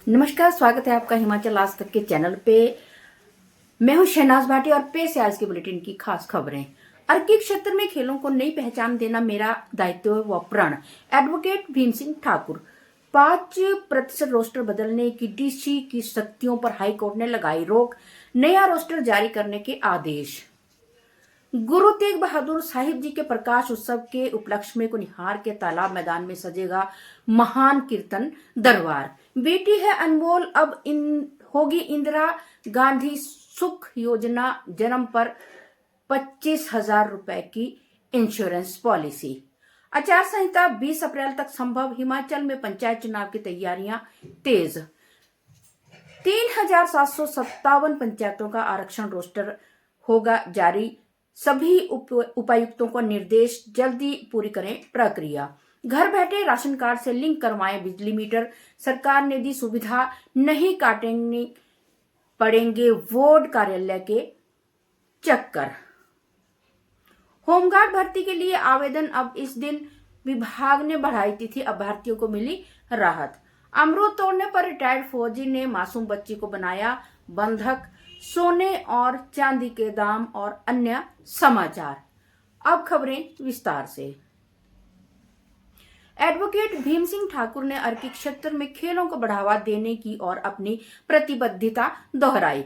नमस्कार, स्वागत है आपका हिमाचल आज तक के चैनल पे। मैं हूं शहनाज भाटी और पेश है आज के बुलेटिन की खास खबरें। अर्की क्षेत्र में खेलों को नई पहचान देना मेरा दायित्व व प्रण। एडवोकेट भीम सिंह ठाकुर। 5% रोस्टर बदलने की डीसी की शक्तियों पर हाईकोर्ट ने लगाई रोक। नया रोस्टर जारी करने के आदेश। गुरु तेग बहादुर साहिब जी के प्रकाश उत्सव के उपलक्ष्य में कुनिहार के तालाब मैदान में सजेगा महान कीर्तन दरबार। बेटी है अनमोल, अब होगी इंदिरा गांधी सुख योजना, जन्म पर 25,000 रुपए की इंश्योरेंस पॉलिसी। आचार संहिता 20 अप्रैल तक संभव। हिमाचल में पंचायत चुनाव की तैयारियां तेज। 3,757 पंचायतों का आरक्षण रोस्टर होगा जारी। सभी उपायुक्तों को निर्देश, जल्दी पूरी करें प्रक्रिया। घर बैठे राशन कार्ड से लिंक करवाएं बिजली मीटर। सरकार ने दी सुविधा, नहीं काटेंगे पड़ेंगे वार्ड कार्यालय के चक्कर। होमगार्ड भर्ती के लिए आवेदन अब इस दिन। विभाग ने बढ़ाई तिथि, अभ्यर्थियों को मिली राहत। अमरूद तोड़ने पर रिटायर्ड फौजी ने मासूम बच्ची को बनाया बंधक। सोने और चांदी के दाम और अन्य समाचार। अब खबरें विस्तार से। एडवोकेट भीम सिंह ठाकुर ने अर्की क्षेत्र में खेलों को बढ़ावा देने की और अपनी प्रतिबद्धता दोहराई।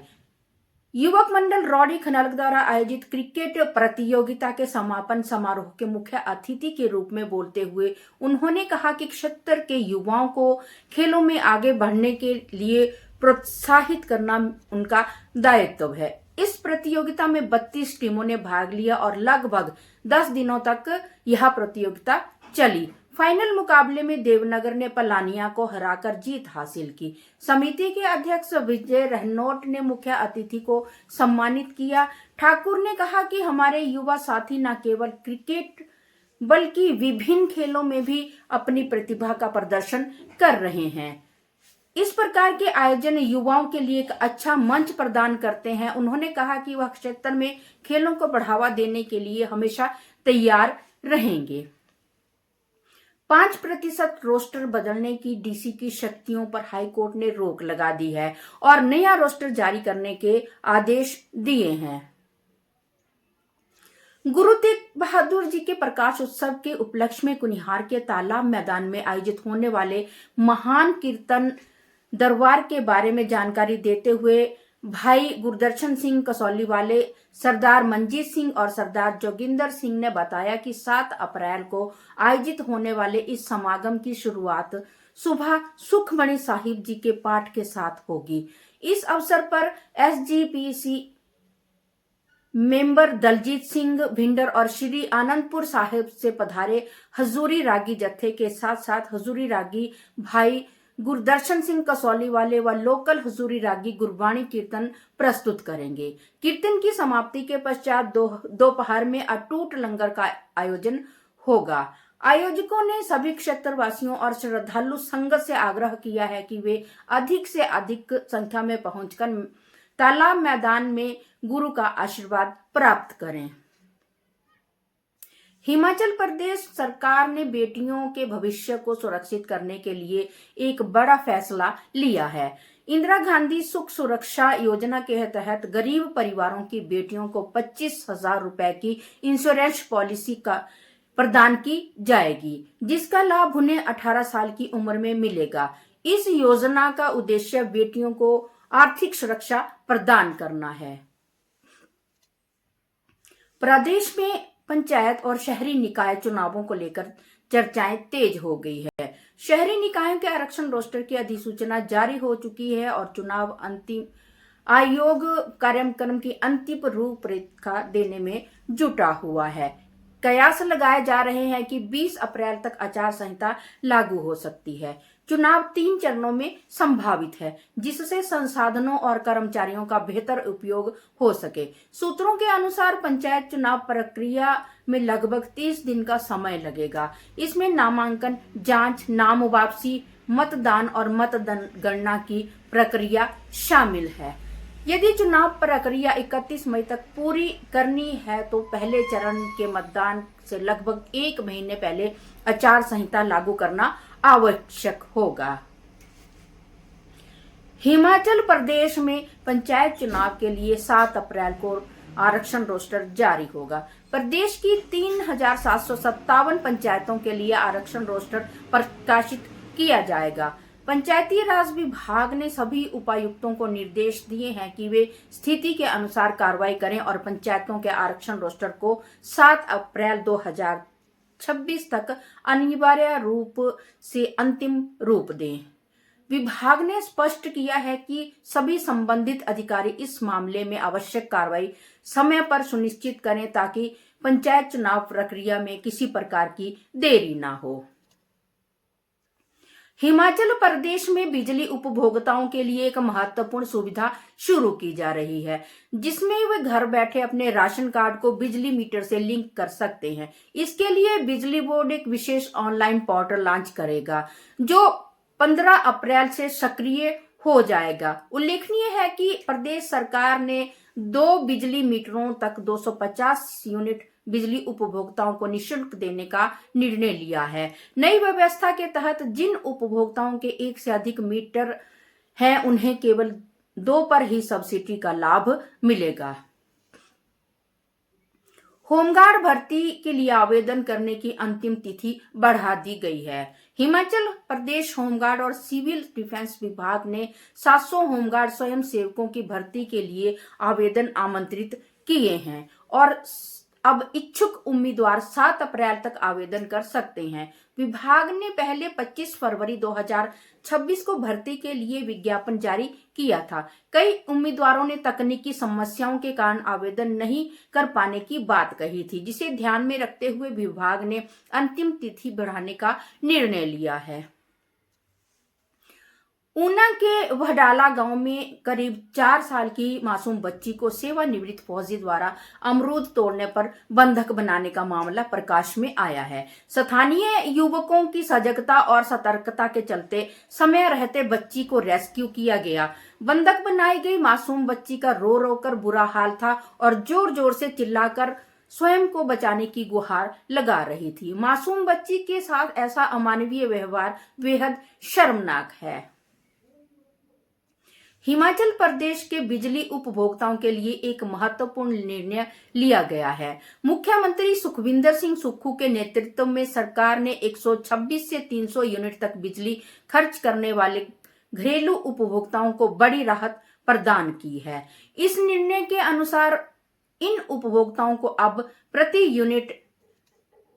युवक मंडल रौड़ी खनलक द्वारा आयोजित क्रिकेट प्रतियोगिता के समापन समारोह के मुख्य अतिथि के रूप में बोलते हुए उन्होंने कहा कि क्षेत्र के युवाओं को खेलों में आगे बढ़ने के लिए प्रोत्साहित करना उनका दायित्व है। इस प्रतियोगिता में 32 टीमों ने भाग लिया और लगभग 10 दिनों तक यह प्रतियोगिता चली। फाइनल मुकाबले में देवनगर ने पलानिया को हराकर जीत हासिल की। समिति के अध्यक्ष विजय रहनोट ने मुख्य अतिथि को सम्मानित किया। ठाकुर ने कहा कि हमारे युवा साथी न केवल क्रिकेट बल्कि विभिन्न खेलों में भी अपनी प्रतिभा का प्रदर्शन कर रहे हैं। इस प्रकार के आयोजन युवाओं के लिए एक अच्छा मंच प्रदान करते हैं। उन्होंने कहा कि वह क्षेत्र में खेलों को बढ़ावा देने के लिए हमेशा तैयार रहेंगे। 5% रोस्टर बदलने की डीसी की शक्तियों पर हाईकोर्ट ने रोक लगा दी है और नया रोस्टर जारी करने के आदेश दिए हैं। गुरु तेग बहादुर जी के प्रकाश उत्सव के उपलक्ष्य में कुनिहार के तालाब मैदान में आयोजित होने वाले महान कीर्तन दरबार के बारे में जानकारी देते हुए भाई गुरदर्शन सिंह कसौली वाले, सरदार मंजीत सिंह और सरदार जोगिंदर सिंह ने बताया कि 7 अप्रैल को आयोजित होने वाले इस समागम की शुरुआत सुबह सुखमणि साहिब जी के पाठ के साथ होगी। इस अवसर पर एसजीपीसी मेंबर दलजीत सिंह भिंडर और श्री आनंदपुर साहिब से पधारे हजूरी रागी जत्थे के साथ साथ हजूरी रागी भाई गुरदर्शन सिंह कसौली वाले व लोकल हजूरी रागी गुरबाणी कीर्तन प्रस्तुत करेंगे। कीर्तन की समाप्ति के पश्चात दोपहर में अटूट लंगर का आयोजन होगा। आयोजकों ने सभी क्षेत्रवासियों और श्रद्धालु संगत से आग्रह किया है कि वे अधिक से अधिक संख्या में पहुंचकर तालाब मैदान में गुरु का आशीर्वाद प्राप्त करें। हिमाचल प्रदेश सरकार ने बेटियों के भविष्य को सुरक्षित करने के लिए एक बड़ा फैसला लिया है। इंदिरा गांधी सुख सुरक्षा योजना के तहत गरीब परिवारों की बेटियों को 25,000 रुपए की इंश्योरेंस पॉलिसी का प्रदान की जाएगी, जिसका लाभ उन्हें 18 साल की उम्र में मिलेगा। इस योजना का उद्देश्य बेटियों को आर्थिक सुरक्षा प्रदान करना है। प्रदेश में पंचायत और शहरी निकाय चुनावों को लेकर चर्चाएं तेज हो गई है। शहरी निकायों के आरक्षण रोस्टर की अधिसूचना जारी हो चुकी है और चुनाव अंतिम आयोग कार्यक्रम की अंतिम रूपरेखा देने में जुटा हुआ है। कयास लगाए जा रहे हैं कि 20 अप्रैल तक आचार संहिता लागू हो सकती है। चुनाव 3 चरणों में संभावित है, जिससे संसाधनों और कर्मचारियों का बेहतर उपयोग हो सके। सूत्रों के अनुसार पंचायत चुनाव प्रक्रिया में लगभग 30 दिन का समय लगेगा। इसमें नामांकन, जांच, नाम वापसी, मतदान और मतगणना की प्रक्रिया शामिल है। यदि चुनाव प्रक्रिया 31 मई तक पूरी करनी है तो पहले चरण के मतदान से लगभग 1 महीने पहले आचार संहिता लागू करना आवश्यक होगा। हिमाचल प्रदेश में पंचायत चुनाव के लिए 7 अप्रैल को आरक्षण रोस्टर जारी होगा। प्रदेश की 3,757 पंचायतों के लिए आरक्षण रोस्टर प्रकाशित किया जाएगा। पंचायती राज विभाग ने सभी उपायुक्तों को निर्देश दिए हैं कि वे स्थिति के अनुसार कार्रवाई करें और पंचायतों के आरक्षण रोस्टर को 7 अप्रैल 2026 तक अनिवार्य रूप से अंतिम रूप दें। विभाग ने स्पष्ट किया है कि सभी संबंधित अधिकारी इस मामले में आवश्यक कार्रवाई समय पर सुनिश्चित करें ताकि पंचायत चुनाव प्रक्रिया में किसी प्रकार की देरी न हो। हिमाचल प्रदेश में बिजली उपभोक्ताओं के लिए एक महत्वपूर्ण सुविधा शुरू की जा रही है, जिसमें वे घर बैठे अपने राशन कार्ड को बिजली मीटर से लिंक कर सकते हैं। इसके लिए बिजली बोर्ड एक विशेष ऑनलाइन पोर्टल लॉन्च करेगा, जो 15 अप्रैल से सक्रिय हो जाएगा। उल्लेखनीय है कि प्रदेश सरकार ने 2 बिजली मीटरों तक 250 यूनिट बिजली उपभोक्ताओं को निःशुल्क देने का निर्णय लिया है। नई व्यवस्था के तहत जिन उपभोक्ताओं के 1 से अधिक मीटर हैं, उन्हें केवल 2 पर ही सब्सिडी का लाभ मिलेगा। होमगार्ड भर्ती के लिए आवेदन करने की अंतिम तिथि बढ़ा दी गई है। हिमाचल प्रदेश होमगार्ड और सिविल डिफेंस विभाग ने 700 होमगार्ड स्वयं सेवकों की भर्ती के लिए आवेदन आमंत्रित किए हैं और अब इच्छुक उम्मीदवार 7 अप्रैल तक आवेदन कर सकते हैं। विभाग ने पहले 25 फरवरी 2026 को भर्ती के लिए विज्ञापन जारी किया था। कई उम्मीदवारों ने तकनीकी समस्याओं के कारण आवेदन नहीं कर पाने की बात कही थी, जिसे ध्यान में रखते हुए विभाग ने अंतिम तिथि बढ़ाने का निर्णय लिया है। ऊना के वहडाला गांव में करीब 4 साल की मासूम बच्ची को सेवानिवृत्त फौजी द्वारा अमरूद तोड़ने पर बंधक बनाने का मामला प्रकाश में आया है। स्थानीय युवकों की सजगता और सतर्कता के चलते समय रहते बच्ची को रेस्क्यू किया गया। बंधक बनाई गई मासूम बच्ची का रो रो कर बुरा हाल था और जोर जोर से चिल्लाकर स्वयं को बचाने की गुहार लगा रही थी। मासूम बच्ची के साथ ऐसा अमानवीय व्यवहार बेहद शर्मनाक है। हिमाचल प्रदेश के बिजली उपभोक्ताओं के लिए एक महत्वपूर्ण निर्णय लिया गया है। मुख्यमंत्री सुखविंदर सिंह सुक्खू के नेतृत्व में सरकार ने 126 से 300 यूनिट तक बिजली खर्च करने वाले घरेलू उपभोक्ताओं को बड़ी राहत प्रदान की है। इस निर्णय के अनुसार इन उपभोक्ताओं को अब प्रति यूनिट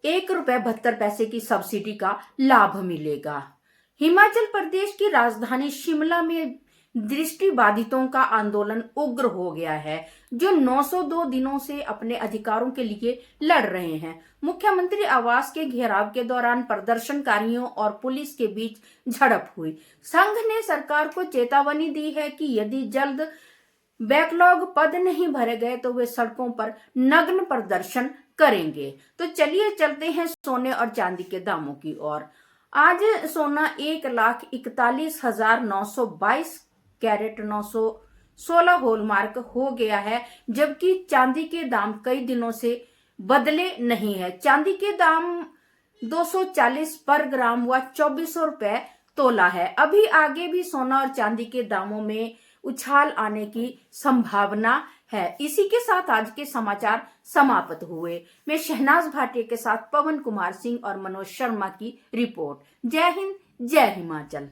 ₹1.72 की सब्सिडी का लाभ मिलेगा। हिमाचल प्रदेश की राजधानी शिमला में दृष्टिबाधितों का आंदोलन उग्र हो गया है, जो 902 दिनों से अपने अधिकारों के लिए लड़ रहे हैं। मुख्यमंत्री आवास के घेराव के दौरान प्रदर्शनकारियों और पुलिस के बीच झड़प हुई। संघ ने सरकार को चेतावनी दी है कि यदि जल्द बैकलॉग पद नहीं भरे गए तो वे सड़कों पर नग्न प्रदर्शन करेंगे। तो चलिए चलते हैं सोने और चांदी के दामों की ओर। आज सोना 1,41,922 कैरेट 916 हॉलमार्क हो गया है, जबकि चांदी के दाम कई दिनों से बदले नहीं है। चांदी के दाम 240 पर ग्राम व 2400 रुपए तोला है। अभी आगे भी सोना और चांदी के दामों में उछाल आने की संभावना है। इसी के साथ आज के समाचार समाप्त हुए। मैं शहनाज भाटिया के साथ पवन कुमार सिंह और मनोज शर्मा की रिपोर्ट। जय हिंद, जय हिमाचल।